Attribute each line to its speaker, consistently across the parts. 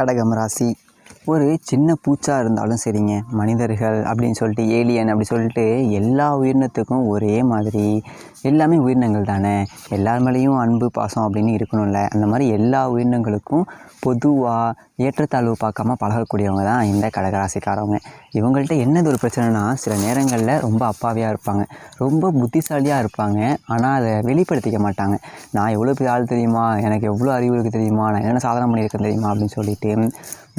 Speaker 1: கடகம் ராசி. ஒரு சின்ன பூச்சா இருந்தாலும் சரிங்க, மனிதர்கள் அப்படின்னு சொல்லிட்டு ஏலியன் அப்படி சொல்லிட்டு எல்லா உயிரினத்துக்கும் ஒரே மாதிரி எல்லாமே உயிரினங்கள் தானே. எல்லார் மேலேயும் அன்பு பாசம் அப்படின்னு இருக்கணும்ல. அந்த மாதிரி எல்லா உயிரினங்களுக்கும் பொதுவாக ஏற்றத்தாழ்வு பார்க்காம பழகக்கூடியவங்க தான் இந்த கடகராசிக்காரவங்க. இவங்கள்ட்ட என்னது ஒரு பிரச்சனைனா, சில நேரங்களில் ரொம்ப அப்பாவியாக இருப்பாங்க, ரொம்ப புத்திசாலியாக இருப்பாங்க. ஆனால் அதை வெளிப்படுத்திக்க மாட்டாங்க. நான் எவ்வளோ பெரிய ஆள் தெரியுமா, எனக்கு எவ்வளோ அறிவு இருக்குது தெரியுமா, நான் என்னென்ன சாதனை பண்ணியிருக்கேன் தெரியுமா அப்படின்னு சொல்லிட்டு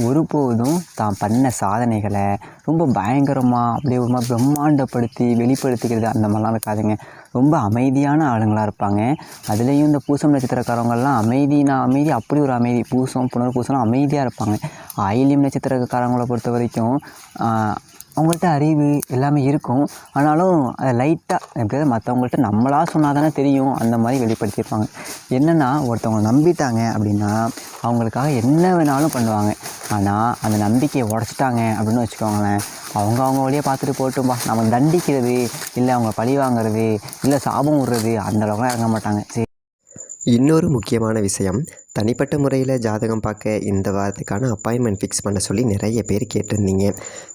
Speaker 1: ஒருபோதும் தான் பண்ண சாதனைகளை ரொம்ப பயங்கரமாக அப்படியே ஒரு மாதிரி பிரம்மாண்டப்படுத்தி வெளிப்படுத்திக்கிறது அந்த மாதிரிலாம் இருக்காதுங்க. ரொம்ப அமைதியான ஆளுங்களாக இருப்பாங்க. அதுலேயும் இந்த பூசம் நட்சத்திரக்காரவங்கள்லாம் அமைதி, அப்படி ஒரு அமைதி. பூசம் புனர்பூசம்லாம் அமைதியாக இருப்பாங்க. ஆயில்யம் நட்சத்திரக்காரவங்களை பொறுத்த வரைக்கும் அவங்கள்ட்ட அறிவு எல்லாமே இருக்கும். ஆனாலும் அதை லைட்டாக எப்படியாவது மற்றவங்கள்ட்ட நம்மளாக சொன்னால் தானே தெரியும், அந்த மாதிரி வெளிப்படுத்தியிருப்பாங்க. என்னென்னா, ஒருத்தவங்க நம்பிட்டாங்க அப்படின்னா அவங்களுக்காக என்ன வேணாலும் பண்ணுவாங்க. ஆனால் அந்த நம்பிக்கையை உடச்சிட்டாங்க அப்படின்னு வச்சுக்கோங்களேன், அவங்க வழியாக பார்த்துட்டு போகட்டும்பா, நம்ம தண்டிக்கிறது இல்லை அவங்க பழி வாங்கிறது இல்லை சாபம் விடுறது அந்த அளவுக்குலாம் இறங்க மாட்டாங்க. சரி,
Speaker 2: இன்னொரு முக்கியமான விஷயம், தனிப்பட்ட முறையில் ஜாதகம் பார்க்க இந்த வாரத்துக்கான அப்பாயின்மெண்ட் ஃபிக்ஸ் பண்ண சொல்லி நிறைய பேர் கேட்டிருந்தீங்க.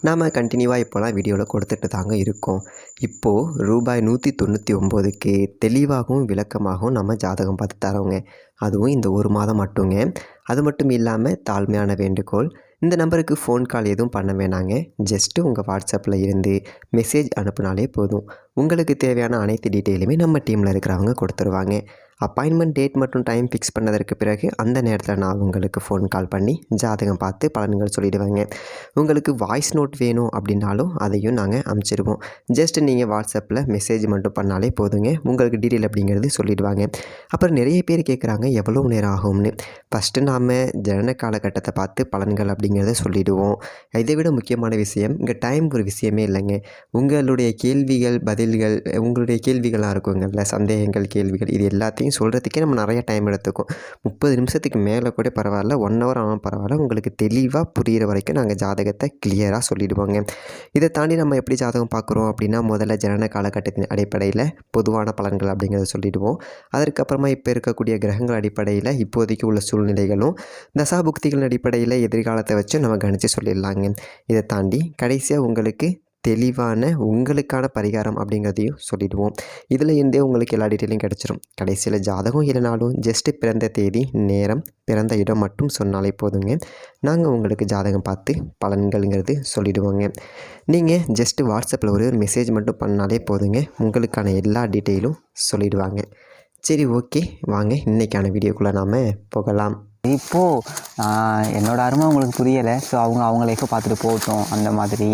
Speaker 2: நாம் கண்டினியூவாக இப்போலாம் வீடியோவில் கொடுத்துட்டு தாங்க இருக்கோம். இப்போது ரூபாய் 199க்கு தெளிவாகவும் விளக்கமாகவும் நம்ம ஜாதகம் பார்த்து தரோங்க. அதுவும் இந்த ஒரு மாதம் மட்டுங்க. அது மட்டும் இல்லாமல் தாழ்மையான வேண்டுகோள், இந்த நம்பருக்கு ஃபோன் கால் எதுவும் பண்ண வேணாங்க. ஜஸ்ட்டு உங்கள் வாட்ஸ்அப்பில் இருந்து மெசேஜ் அனுப்புனாலே போதும். உங்களுக்கு தேவையான அனைத்து டீட்டெயிலுமே நம்ம டீமில் இருக்கிறவங்க கொடுத்துருவாங்க. அப்பாயின்மெண்ட் டேட் மற்றும் டைம் ஃபிக்ஸ் பண்ணதற்கு பிறகு அந்த நேரத்தில் நான் உங்களுக்கு ஃபோன் கால் பண்ணி ஜாதகம் பார்த்து பலன்கள் சொல்லிவிடுவேங்க. உங்களுக்கு வாய்ஸ் நோட் வேணும் அப்படின்னாலும் அதையும் நாங்கள் அனுப்பிச்சிடுவோம். ஜஸ்ட் நீங்கள் வாட்ஸ்அப்பில் மெசேஜ் மட்டும் பண்ணாலே போதுங்க, உங்களுக்கு டீட்டெயில் அப்படிங்கிறது சொல்லிவிடுவாங்க. அப்புறம் நிறைய பேர் கேட்குறாங்க எவ்வளோ நேரம் ஆகும்னு. ஃபஸ்ட்டு நாம் ஜனன காலகட்டத்தை பார்த்து பலன்கள் அப்படிங்கிறத சொல்லிவிடுவோம். இதை விட முக்கியமான விஷயம், இங்கே டைம் ஒரு விஷயமே இல்லைங்க. உங்களுடைய கேள்விகள் பதில்கள், உங்களுடைய கேள்விகளாக இருக்குங்கள்ல, சந்தேகங்கள் கேள்விகள், இது எல்லாத்தையும் சொல்கிறதுக்கே நம்ம நிறைய டைம் எடுத்துக்கும். 30 நிமிஷத்துக்கு மேலே கூட பரவாயில்ல, 1 ஹவர் ஆனாலும் பரவாயில்ல, உங்களுக்கு தெளிவாக புரிகிற வரைக்கும் நாங்கள் ஜாதகத்தை கிளியராக சொல்லிவிடுவோங்க. இதை தாண்டி நம்ம எப்படி ஜாதகம் பார்க்குறோம் அப்படின்னா, முதல்ல ஜனன காலகட்டத்தின் அடிப்படையில் பொதுவான பலன்கள் அப்படிங்கிறத சொல்லிவிடுவோம். அதற்கப்புறமா இப்போ இருக்கக்கூடிய கிரகங்கள் அடிப்படையில் இப்போதைக்கு உள்ள சூழ்நிலைகளும் தசாபுக்திகளின் அடிப்படையில் எதிர்காலத்தை வச்சு நம்ம கணித்து சொல்லிடலாங்க. இதை தாண்டி கடைசியாக உங்களுக்கு தெளிவான உங்களுக்கான பரிகாரம் அப்படிங்கிறதையும் சொல்லிவிடுவோம். இதில் இருந்தே உங்களுக்கு எல்லா டீட்டெயிலும் கிடச்சிரும். கடைசியில் ஜாதகம் இல்லைனாலும் ஜஸ்ட்டு பிறந்த தேதி, நேரம், பிறந்த இடம் மட்டும் சொன்னாலே போதுங்க, நாங்கள் உங்களுக்கு ஜாதகம் பார்த்து பலன்கள்ங்கிறது சொல்லிவிடுவோங்க. நீங்கள் ஜஸ்ட்டு வாட்ஸ்அப்பில் ஒரு மெசேஜ் மட்டும் பண்ணாலே போதுங்க, உங்களுக்கான எல்லா டீட்டெயிலும் சொல்லிவிடுவாங்க. சரி, ஓகே, வாங்க இன்றைக்கான வீடியோக்குள்ளே நாம் போகலாம்.
Speaker 1: இப்போது என்னோடய அருமை அவங்களுக்கு புரியலை. ஸோ அவங்க லைஃப்பை பார்த்துட்டு போகட்டும், அந்த மாதிரி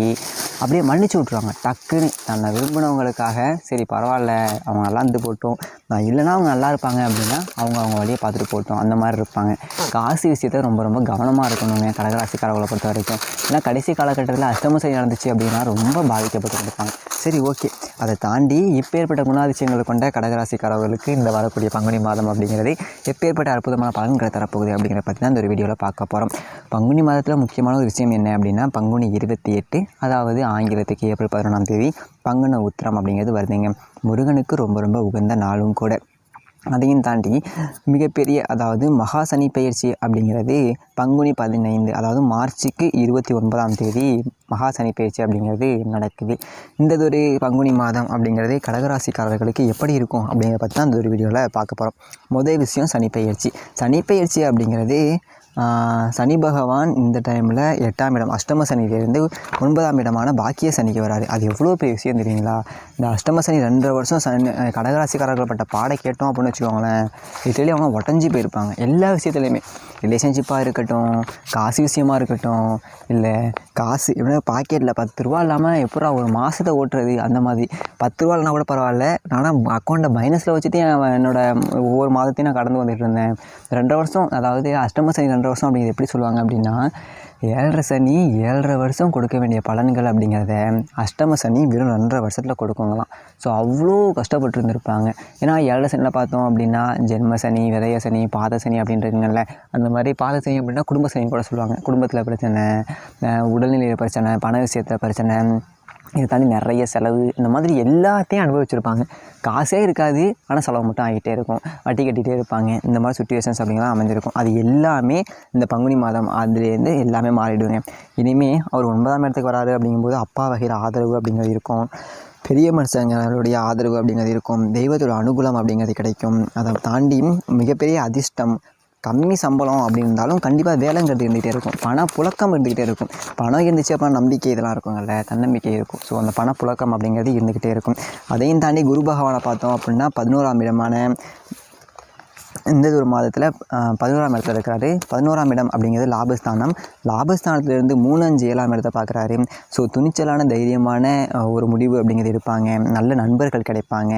Speaker 1: அப்படியே மன்னிச்சு விட்ருவாங்க டக்குன்னு. தன்னை விரும்பினவங்களுக்காக சரி பரவாயில்ல, அவங்க நல்லா இருந்து போகட்டும், நான் இல்லைனா அவங்க நல்லா இருப்பாங்க அப்படின்னா அவங்க வழியை பார்த்துட்டு போகட்டும், அந்த மாதிரி இருப்பாங்க. காசு விஷயத்த ரொம்ப ரொம்ப கவனமாக இருக்கணுங்க கடகராசிக்காரர்களை பொறுத்த வரைக்கும். ஏன்னா கடைசி காலகட்டத்தில் அஷ்டம சனி நடந்துச்சு அப்படின்னா ரொம்ப பாதிக்கப்பட்டு இருப்பாங்க. சரி, ஓகே. அதை தாண்டி இப்பேற்பட்ட குணாதிசயங்களை கொண்ட கடகராசிக்காரர்களுக்கு இந்த வரக்கூடிய பங்குனி மாதம் அப்படிங்கிறது எப்பேற்பட்ட அற்புதமான பலன்களை தரப்போகுது அப்படிங்கிறத பற்றி தான் இந்த ஒரு வீடியோவில் பார்க்க போகிறோம். பங்குனி மாதத்தில் முக்கியமான ஒரு விஷயம் என்ன அப்படின்னா, பங்குனி 28, அதாவது ஆங்கிலத்துக்கு ஏப்ரல் 11ஆம் தேதி பங்குனி உத்திரம் அப்படிங்கிறது வருதுங்க. முருகனுக்கு ரொம்ப ரொம்ப உகந்த நாளும் கூட. அதையும் தாண்டி மிகப்பெரிய, அதாவது மகா சனி பெயர்ச்சி அப்படிங்கிறது பங்குனி 15, அதாவது மார்ச்சுக்கு 29ஆம் தேதி மகா சனி பெயர்ச்சி அப்படிங்கிறது நடக்குது. இந்ததொரு பங்குனி மாதம் அப்படிங்கிறது கடகராசிக்காரர்களுக்கு எப்படி இருக்கும் அப்படிங்கிறத பற்றி தான் இந்த ஒரு வீடியோவில் பார்க்க போகிறோம். முதல் விஷயம் சனி பெயர்ச்சி அப்படிங்கிறது சனி பகவான் இந்த டைமில் 8ஆம் இடம் அஷ்டம சனியிலேருந்து 9ஆம் இடமான பாக்கிய சனிக்கு வராரு. அது எவ்வளோ பெரிய விஷயம் தெரியுங்களா? இந்த அஷ்டம சனி 2.5 வருஷம் கடகராசிக்காரர்கள் பட்ட பாடை கேட்டோம் அப்படின்னு வச்சுக்கோங்களேன், லிட்டரலி அவங்க உடஞ்சி போயிருப்பாங்க. எல்லா விஷயத்துலையுமே, ரிலேஷன்ஷிப்பாக இருக்கட்டும், காசு விஷயமாக இருக்கட்டும், இல்லை காசு எப்படின்னா பாக்கெட்டில் 10 ரூபா இல்லாமல் எப்படா ஒரு மாதத்தை ஓட்டுறது, அந்த மாதிரி 10 ரூபா இல்லைனா கூட பரவாயில்ல, ஆனால் அக்கௌண்ட்டை மைனஸில் வச்சுட்டு என்னோடய ஒவ்வொரு மாதத்தையும் நான் கடந்து வந்துட்டு இருந்தேன். 2.5 வருஷம், அதாவது அஷ்டம சனி 2.5 வருஷம் அப்படிங்கிறது எப்படி சொல்லுவாங்க அப்படின்னா, 7.5 சனி 7.5 வருஷம் கொடுக்க வேண்டிய பலன்கள் அப்படிங்கிறத அஷ்டம சனி வெறும் 2.5 வருஷத்தில் கொடுக்குங்களாம். ஸோ அவ்வளோ கஷ்டப்பட்டு இருந்திருப்பாங்க. ஏன்னா 7.5 சனியில் பார்த்தோம் அப்படின்னா ஜென்ம சனி, விதய சனி, பாத சனி அப்படின்றதுங்கல்ல. அந்த மாதிரி பாத சனி அப்படின்னா குடும்ப சனி கூட சொல்லுவாங்க. குடும்பத்தில் பிரச்சனை, உடல்நிலையில் பிரச்சனை, பண விஷயத்தில் பிரச்சனை, இதை தாண்டி நிறைய செலவு இந்த மாதிரி எல்லாத்தையும் அனுபவிச்சிருப்பாங்க. காசே இருக்காது, ஆனால் செலவு மட்டும் ஆகிட்டே இருக்கும், வட்டி கட்டிகிட்டே இருப்பாங்க. இந்த மாதிரி சுச்சுவேஷன்ஸ் அப்படிங்கலாம் அமைஞ்சிருக்கும். அது எல்லாமே இந்த பங்குனி மாதம் அதுலேருந்து எல்லாமே மாறிடுங்க. இனிமேல் அவர் 9ஆம் இடத்துக்கு வராரு அப்படிங்கும்போது அப்பா வகையில் ஆதரவு அப்படிங்கிறது இருக்கும், பெரிய மனுஷங்களுடைய ஆதரவு அப்படிங்கிறது இருக்கும், தெய்வத்தோட அனுகூலம் அப்படிங்கிறது கிடைக்கும். அதை தாண்டி மிகப்பெரிய அதிர்ஷ்டம், கம்மி சம்பளம் அப்படி இருந்தாலும் கண்டிப்பாக வேலைங்கிறது இருந்துகிட்டே இருக்கும், பணப்புழக்கம் இருந்துக்கிட்டே இருக்கும். பணம் இருந்துச்சு அப்புறம் நம்பிக்கை இதெல்லாம் இருக்குங்கள்ல, தன்னம்பிக்கை இருக்கும். ஸோ அந்த பணப்புழக்கம் அப்படிங்கிறது இருந்துக்கிட்டே இருக்கும். அதையும் தாண்டி குரு பகவானை பார்த்தோம் அப்படின்னா 11ஆம் இடமான இந்த ஒரு மாதத்தில் 11ஆம் இடத்துல இருக்கிறாரு. 11ஆம் இடம் அப்படிங்கிறது லாபஸ்தானம். லாபஸ்தானத்துலேருந்து 3, 5, 7ஆம் இடத்தை பார்க்குறாரு. ஸோ துணிச்சலான தைரியமான ஒரு முடிவு அப்படிங்கிறது எடுப்பாங்க, நல்ல நண்பர்கள் கிடைப்பாங்க,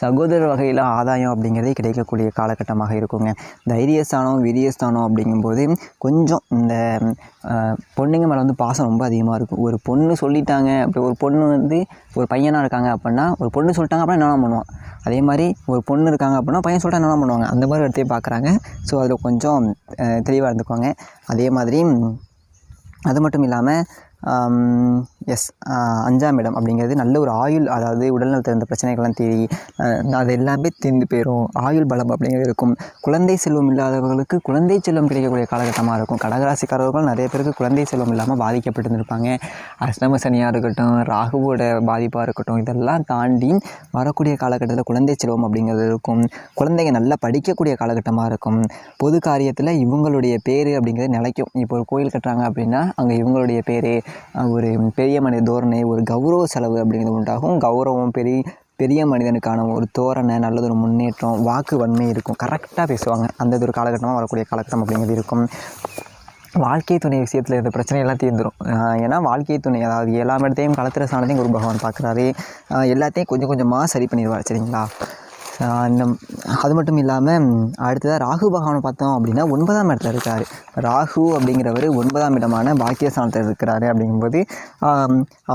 Speaker 1: சகோதரர் வகையில் ஆதாயம் அப்படிங்கிறதே கிடைக்கக்கூடிய காலகட்டமாக இருக்குங்க. தைரியஸ்தானம் வீரியஸ்தானம் அப்படிங்கும்போது கொஞ்சம் இந்த பொண்ணுங்க மேலே வந்து பாசம் ரொம்ப அதிகமாக இருக்கும். ஒரு பொண்ணு சொல்லிட்டாங்க அப்படி, ஒரு பொண்ணு வந்து ஒரு பையனாக இருக்காங்க அப்படின்னா, ஒரு பொண்ணு சொல்லிட்டாங்க அப்படின்னா என்னென்ன பண்ணுவான், அதே மாதிரி ஒரு பொண்ணு இருக்காங்க அப்படின்னா பையன் சொல்லிட்டா என்னென்ன பண்ணுவாங்க, அந்த மாதிரி இடத்தையும் பார்க்குறாங்க. ஸோ அதில் கொஞ்சம் தெளிவாக இருந்துக்குவாங்க. அதே மாதிரி அது மட்டும் இல்லாமல் 5ஆம் இடம் அப்படிங்கிறது நல்ல ஒரு ஆயுள், அதாவது உடல்நலத்தில் இருந்த பிரச்சனைகள்லாம் தீரி அது எல்லாமே தீர்ந்து போயிடும். ஆயுள் பலம் அப்படிங்கிறது இருக்கும். குழந்தை செல்வம் இல்லாதவர்களுக்கு குழந்தை செல்வம் கிடைக்கக்கூடிய காலகட்டமாக இருக்கும். கடகராசிக்காரர்கள் நிறைய பேருக்கு குழந்தை செல்வம் இல்லாமல் பாதிக்கப்பட்டிருந்திருப்பாங்க. அஷ்டம சனியாக இருக்கட்டும், ராகுவோட பாதிப்பாக இருக்கட்டும், இதெல்லாம் தாண்டி வரக்கூடிய காலகட்டத்தில் குழந்தை செல்வம் அப்படிங்கிறது இருக்கும். குழந்தைங்க நல்லா படிக்கக்கூடிய காலகட்டமாக இருக்கும். பொது காரியத்தில் இவங்களுடைய பேர் அப்படிங்கிறது நிலைக்கும். இப்போ ஒரு கோயில் கட்டுறாங்க அப்படின்னா அங்கே இவங்களுடைய பேர், ஒரு பெரிய மனித தோரணை, ஒரு கௌரவ செலவு அப்படிங்கிறது உண்டாகும். கௌரவம், பெரிய மனிதனுக்கான ஒரு தோரணை, நல்லது ஒரு முன்னேற்றம், வாக்கு வன்மை இருக்கும், கரெக்டாக பேசுவாங்க. அந்த ஒரு காலகட்டமாக வரக்கூடிய காலகட்டம் அப்படிங்கிறது இருக்கும். வாழ்க்கை துணை விஷயத்தில் இருந்த பிரச்சனையெல்லாம் தீர்ந்துடும். ஏன்னா வாழ்க்கை துணை, அதாவது 7ஆம் இடத்தையும் களத்திர ஸ்தானத்தையும் குரு பகவான் பார்க்குறாரு. எல்லாத்தையும் கொஞ்சம் கொஞ்சமாக சரி பண்ணிடுவார். சரிங்களா? இந்த அது மட்டும் இல்லாமல் அடுத்ததாக ராகு பகவானை பார்த்தோம் அப்படின்னா 9ஆம் இடத்துல இருக்கார். ராகு அப்படிங்கிறவர் 9ஆம் இடமான பாக்கியஸ்தானத்தில் இருக்கிறாரு. அப்படிங்கும்போது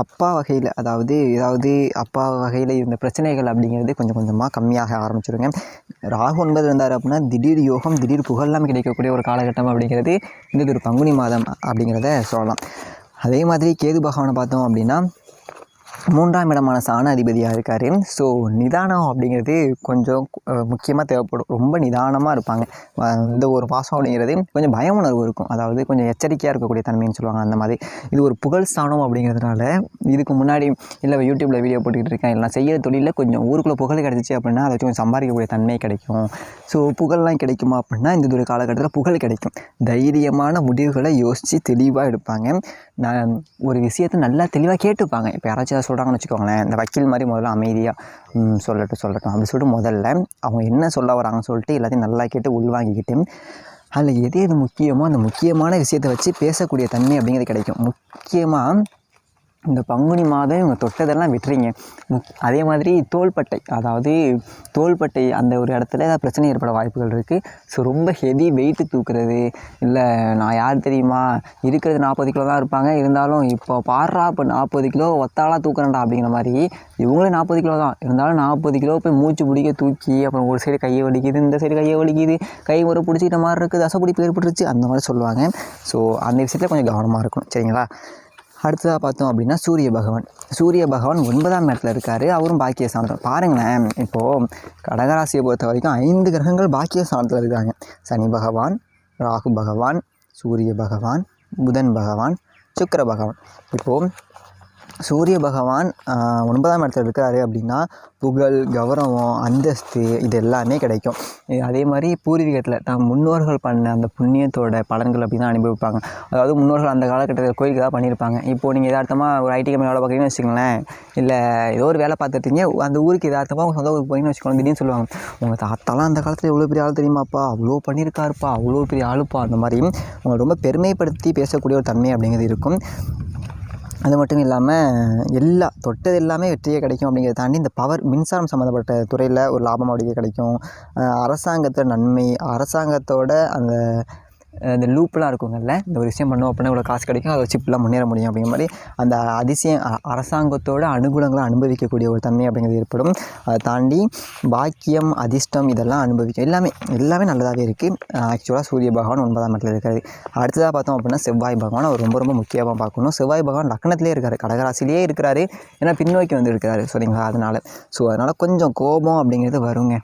Speaker 1: அப்பா வகையில், ஏதாவது அப்பா வகையில் இருந்த பிரச்சனைகள் அப்படிங்கிறது கொஞ்சம் கொஞ்சமாக கம்மியாக ஆரம்பிச்சிருங்க. ராகு 9 இருந்தார் அப்படின்னா திடீர் யோகம், திடீர் புகழெல்லாம் கிடைக்கக்கூடிய ஒரு காலகட்டம் அப்படிங்கிறது இந்த ஒரு பங்குனி மாதம் அப்படிங்கிறத சொல்லலாம். அதே மாதிரி கேது பகவானை பார்த்தோம் அப்படின்னா 3ஆம் இடமான ஸ்தான அதிபதியாக இருக்கார். ஸோ நிதானம் அப்படிங்கிறது கொஞ்சம் முக்கியமாக தேவைப்படும். ரொம்ப நிதானமாக இருப்பாங்க. இந்த ஒரு மாதம் அப்படிங்கிறது கொஞ்சம் பய உணர்வு இருக்கும், அதாவது கொஞ்சம் எச்சரிக்கையாக இருக்கக்கூடிய தன்மைன்னு சொல்லுவாங்க. அந்த மாதிரி இது ஒரு புகழ் ஸ்தானம் அப்படிங்கிறதுனால, இதுக்கு முன்னாடி இல்லை யூடியூப்பில் வீடியோ போட்டுக்கிட்டு இருக்கேன், இல்லை செய்கிற தொழிலில் கொஞ்சம் ஊருக்குள்ளே புகழ் கிடச்சிச்சு அப்படின்னா அதை வச்சு கொஞ்சம் சம்பாதிக்கக்கூடிய தன்மை கிடைக்கும். ஸோ புகழ்லாம் கிடைக்குமா அப்படின்னா இந்த ஒரு காலகட்டத்தில் புகழ் கிடைக்கும். தைரியமான முடிவுகளை யோசித்து தெளிவாக எடுப்பாங்க. நான் ஒரு விஷயத்தை நல்லா தெளிவாக கேட்டுப்பாங்க. இப்போ யாராச்சும் சொல்கிறாங்கன்னு வச்சுக்கோங்களேன், இந்த வக்கீல் மாதிரி முதல்ல அமைதியாக சொல்லட்டும் அப்படி சொல்லிட்டு முதல்ல அவங்க என்ன சொல்ல வராங்கன்னு சொல்லிட்டு எல்லாத்தையும் நல்லா கேட்டு உள்வாங்கிக்கிட்டு அதில் எது முக்கியமோ அந்த முக்கியமான விஷயத்தை வச்சு பேசக்கூடிய தன்மை அப்படிங்கிறது கிடைக்கும். முக்கியமாக இந்த பங்குனி மாதம் இவங்க தொட்டதெல்லாம் விட்டுறீங்க. அதே மாதிரி தோள்பட்டை அந்த ஒரு இடத்துல ஏதாவது பிரச்சனை ஏற்பட வாய்ப்புகள் இருக்குது. ஸோ ரொம்ப ஹெவி வெயிட்டு தூக்குறது, இல்லை நான் யார் தெரியுமா, இருக்கிறது 40 கிலோ தான் இருப்பாங்க, இருந்தாலும் இப்போ பாடுறா இப்போ 40 கிலோ ஒத்தாளாக தூக்குறேன்டா அப்படிங்கிற மாதிரி, இவங்களே 40 கிலோ தான் இருந்தாலும் 40 கிலோ போய் மூச்சு பிடிக்க தூக்கி அப்புறம் ஒரு சைடு கையை வலிக்குது, இந்த சைடு கையை வலிக்குது, கை ஒரு பிடிச்சிக்கிட்ட மாதிரி இருக்குது, தசைப்பிடிப்பு ஏற்பட்டுருச்சு, அந்த மாதிரி சொல்லுவாங்க. ஸோ அந்த விஷயத்தில் கொஞ்சம் கவனமாக இருக்கணும். சரிங்களா? அடுத்ததாக பார்த்தோம் அப்படின்னா சூரிய பகவான் 9ஆம் இடத்துல இருக்கார். அவரும் பாக்கியஸ்தானத்தில். பாருங்களேன், இப்போது கடகராசியை பொறுத்த வரைக்கும் 5 கிரகங்கள் பாக்கியஸ்தானத்தில் இருக்காங்க. சனி பகவான், ராகு பகவான், சூரிய பகவான், புதன் பகவான், சுக்கிர பகவான். இப்போது சூரிய பகவான் 9ஆம் இடத்துல இருக்கிறாரு அப்படின்னா புகழ், கௌரவம், அந்தஸ்து இது எல்லாமே கிடைக்கும். அதே மாதிரி பூர்வீகத்தில் தான் முன்னோர்கள் பண்ண அந்த புண்ணியத்தோட பலன்கள் அப்படி தான் அனுபவிப்பாங்க. அதாவது முன்னோர்கள் அந்த காலகட்டத்தில் கோயிலுக்கு தான் பண்ணியிருப்பாங்க. இப்போது நீங்கள் எதார்த்தமாக ஒரு ஐடி கம்பெனி வேலை பார்க்குறீங்கன்னு வச்சுக்கோங்களேன், இல்லை ஏதோ ஒரு வேலை பார்த்துட்டீங்க, அந்த ஊருக்கு எதார்த்தமாக உங்கள் சொந்த ஊருக்கு போயின்னு வச்சுக்கோங்க, திடீர்னு சொல்லுவாங்க உங்கள் தாத்தாலாம் அந்த காலத்தில் எவ்வளோ பெரிய ஆள் தெரியுமாப்பா, அவ்வளோ பண்ணியிருக்காருப்பா, அவ்வளோ பெரிய ஆளுப்பா. அந்த மாதிரி உங்களை ரொம்ப பெருமைப்படுத்தி பேசக்கூடிய ஒரு தன்மை அப்படிங்கிறது இருக்கும். அது மட்டும் இல்லாமல் தொட்டது எல்லாமே வெற்றியே கிடைக்கும். அப்படிங்கிறத தாண்டி இந்த மின்சாரம் சம்மந்தப்பட்ட துறையில் ஒரு லாபம் அப்படிங்க கிடைக்கும். அரசாங்கத்தோட நன்மை, அரசாங்கத்தோட அந்த இந்த லூப்லாம் இருக்குங்கல்ல, இந்த ஒரு விஷயம் பண்ணோம் அப்படின்னா இவ்வளோ காசு கிடைக்கும், அதை வச்சு இப்படிலாம் முன்னேற முடியும் அப்படிங்கிற மாதிரி அந்த அதிசயம் அரசாங்கத்தோட அனுகூலங்களை அனுபவிக்கக்கூடிய ஒரு தன்மை அப்படிங்கிறது ஏற்படும். அதை தாண்டி பாக்கியம், அதிர்ஷ்டம் இதெல்லாம் அனுபவிக்கும். எல்லாமே நல்லதாகவே இருக்குது. ஆக்சுவலாக சூரிய பகவான் 9ஆம் இடத்துல இருக்காரு. அடுத்ததாக பார்த்தோம் அப்படின்னா செவ்வாய் பகவான் அவர் ரொம்ப ரொம்ப முக்கியமாக பார்க்கணும். செவ்வாய் பகவான் லக்னத்திலே இருக்கார், கடகராசிலேயே இருக்கிறாரு. ஏன்னா பின்னோக்கி வந்து இருக்கிறாரு சரிங்களா. அதனால் கொஞ்சம் கோபம் அப்படிங்கிறது வருங்க.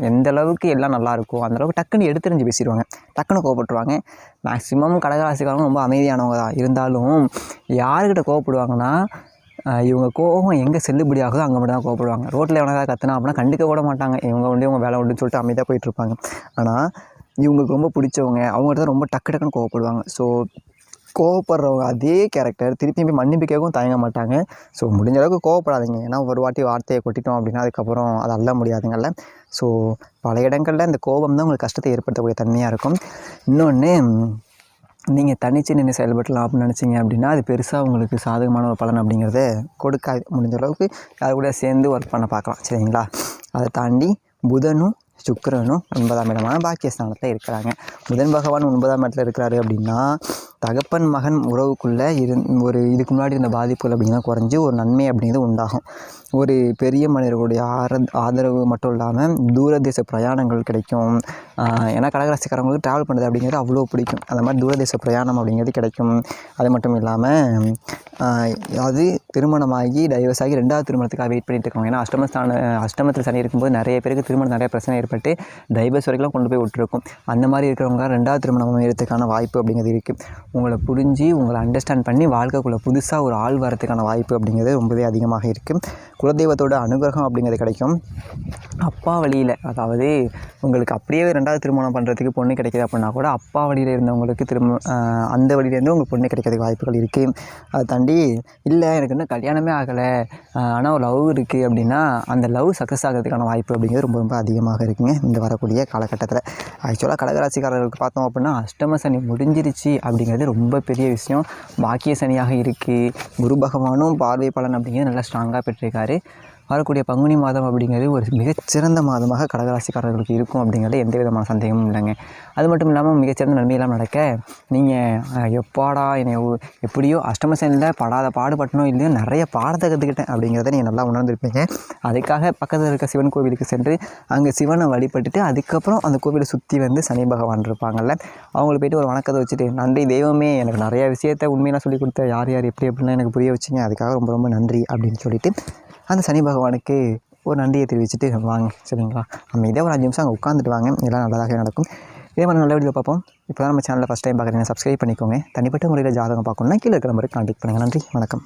Speaker 1: எந்த அளவுக்கு எல்லாம் நல்லாயிருக்கும் அந்தளவுக்கு டக்குன்னு எடுத்துரிஞ்சு பேசிடுவாங்க, டக்குன்னு கோபப்பட்டுருவாங்க. மேக்ஸிமம் கடகராசிக்காரங்க ரொம்ப அமைதியானவங்க தான். இருந்தாலும் யாருக்கிட்ட கோவப்படுவாங்கன்னா, இவங்க கோபம் எங்கே செல்லுபடி ஆகுதோ அங்கே மட்டும் தான் கோவப்படுவாங்க. ரோட்டில் எவனாவது கத்துனா அப்படின்னா கண்டுக்க கூட மாட்டாங்க. இவங்க வேலை உண்டுன்னு சொல்லிட்டு அமைதியாக போயிட்டுருப்பாங்க. ஆனால் இவங்களுக்கு ரொம்ப பிடிச்சவங்க அவங்கள்ட்ட தான் ரொம்ப டக்குன்னு கோவப்படுவாங்க. ஸோ கோவப்படுறவங்க அதே கேரக்டர் திருப்பி போய் மன்னிப்பு கேட்கவும் தயங்க மாட்டாங்க. ஸோ முடிஞ்ச அளவுக்கு கோவப்படாதீங்க. ஏன்னா ஒரு வாட்டி வார்த்தையை கொட்டிட்டோம் அப்படின்னா அதுக்கப்புறம் அதை அள்ள முடியாதுங்கள்ல. ஸோ பல இடங்களில் இந்த கோபம் தான் உங்களுக்கு கஷ்டத்தை ஏற்படுத்தக்கூடிய தன்மையாக இருக்கும். இன்னொன்று, நீங்கள் தனிச்சு நின்று செயல்படலாம் அப்படின்னு நினச்சிங்க அப்படின்னா அது பெருசாக உங்களுக்கு சாதகமான ஒரு பலன் அப்படிங்கிறத கொடுக்காது. முடிஞ்ச அளவுக்கு யார் கூட சேர்ந்து ஒர்க் பண்ண பார்க்கலாம் சரிங்களா. அதை தாண்டி புதனும் சுக்கிரனும் 9ஆம் இடமான பாக்கியஸ்தானத்தில் இருக்கிறாங்க. புதன் பகவான் 9ஆம் இடத்துல இருக்கிறாரு அப்படின்னா தகப்பன் மகன் உறவுக்குள்ளே இதுக்கு முன்னாடி இருந்த பாதிப்புகள் அப்படிங்கிறது குறைஞ்சி ஒரு நன்மை அப்படிங்கிறது உண்டாகும். ஒரு பெரிய மனிதர்களுடைய ஆதரவு மட்டும் இல்லாமல் தூரதேச பிரயாணங்கள் கிடைக்கும். ஏன்னா கடகராசிக்காரங்களுக்கு ட்ராவல் பண்ணுறது அப்படிங்கிறது அவ்வளோ பிடிக்கும். அந்த மாதிரி தூரதேச பிரயாணம் அப்படிங்கிறது கிடைக்கும். அது மட்டும் இல்லாமல் அது திருமணமாகி டைவர்ஸ் ஆகி 2வது திருமணத்துக்காக வெயிட் பண்ணிட்டு இருக்காங்க. ஏன்னா அஷ்டமத்தில் சனி இருக்கும்போது நிறைய பேருக்கு திருமணம் நிறைய பிரச்சனை ஏற்பட்டு டைவர்ஸ் வரைக்கும் கொண்டு போய் விட்டுருக்கும். அந்த மாதிரி இருக்கிறவங்க 2வது திருமணம் அமைகிறதுக்கான வாய்ப்பு அப்படிங்கிறது இருக்குது. உங்களை புரிஞ்சு உங்களை அண்டர்ஸ்டாண்ட் பண்ணி வாழ்க்கைக்குள்ளே புதுசாக ஒரு ஆள் வரதுக்கான வாய்ப்பு அப்படிங்கிறது ரொம்பவே அதிகமாக இருக்குது. குலதெய்வத்தோட அனுகிரகம் அப்படிங்கிறது கிடைக்கும். அப்பா வழியில், அதாவது உங்களுக்கு அப்படியே 2வது திருமணம் பண்ணுறதுக்கு பொண்ணு கிடைக்கிது அப்படின்னா கூட அப்பா வழியில் இருந்தவங்களுக்கு அந்த வழியிலேருந்து உங்களுக்கு பொண்ணு கிடைக்கிறதுக்கு வாய்ப்புகள் இருக்குது. அதை தாண்டி இல்லை எனக்கு இன்னும் கல்யாணமே ஆகலை ஆனால் ஒரு லவ் இருக்குது அப்படின்னா அந்த லவ் சக்ஸஸ் ஆகிறதுக்கான வாய்ப்பு அப்படிங்கிறது ரொம்ப ரொம்ப அதிகமாக இருக்குங்க இந்த வரக்கூடிய காலகட்டத்தில். ஆக்சுவலாக கடகராசிக்காரர்களுக்கு பார்த்தோம் அப்படின்னா அஷ்டம சனி முடிஞ்சிருச்சு அப்படிங்கிறது ரொம்ப பெரிய விஷயம். பாக்கிய சனியாக இருக்குது. குரு பகவானும் பார்வை பலன் அப்படிங்கிறது நல்லா ஸ்ட்ராங்காக பெற்றிருக்காரு. வரக்கூடிய பங்குனி மாதம் அப்படிங்கிறது ஒரு மிகச்சிறந்த மாதமாக கடகராசிக்காரர்களுக்கு இருக்கும் அப்படிங்கிறது எந்த விதமான சந்தேகமும் இல்லைங்க. அது மட்டும் இல்லாமல் மிகச்சிறந்த நன்மையெல்லாம் நடக்க நீங்கள் எப்பாடா என்னை எப்படியோ அஷ்டமசனில் படாத பாடுபட்டணும் இல்லையோ நிறைய பாடத்தை கற்றுக்கிட்டேன் அப்படிங்கிறத நீங்கள் நல்லா உணர்ந்துருப்பீங்க. அதுக்காக பக்கத்தில் இருக்க சிவன் கோவிலுக்கு சென்று அங்கே சிவனை வழிபட்டுட்டு அதுக்கப்புறம் அந்த கோவிலை சுற்றி வந்து சனி பகவான் இருப்பாங்கள்ல, அவங்களுக்கு போய்ட்டு ஒரு வணக்கத்தை வச்சுட்டு நன்றி தெய்வமே எனக்கு நிறைய விஷயத்த உண்மையெல்லாம் சொல்லி கொடுத்த யார் எப்படிலாம் எனக்கு புரிய வச்சிங்க, அதுக்காக ரொம்ப ரொம்ப நன்றி அப்படின்னு சொல்லிட்டு அந்த சனி பகவானுக்கு ஒரு நன்றியை தெரிவிச்சுட்டு வாங்க சரிங்களா. நம்ம இதே ஒரு 5 நிமிஷம் அங்கே உட்காந்துட்டு வாங்க, எல்லாம் நல்லதாக நடக்கும். இதே மாதிரி நல்ல வீடியோ பார்ப்போம். இப்போ தான் நம்ம சேனலில் ஃபஸ்ட் டைம் பார்க்குறீங்க, சப்ஸ்கிரைப் பண்ணிக்கோங்க. தனிப்பட்ட முறையில் ஜாதகம் பார்க்கணுன்னா கீழே இருக்கிற நம்பருக்கு கான்டெக்ட் பண்ணுங்கள். நன்றி, வணக்கம்.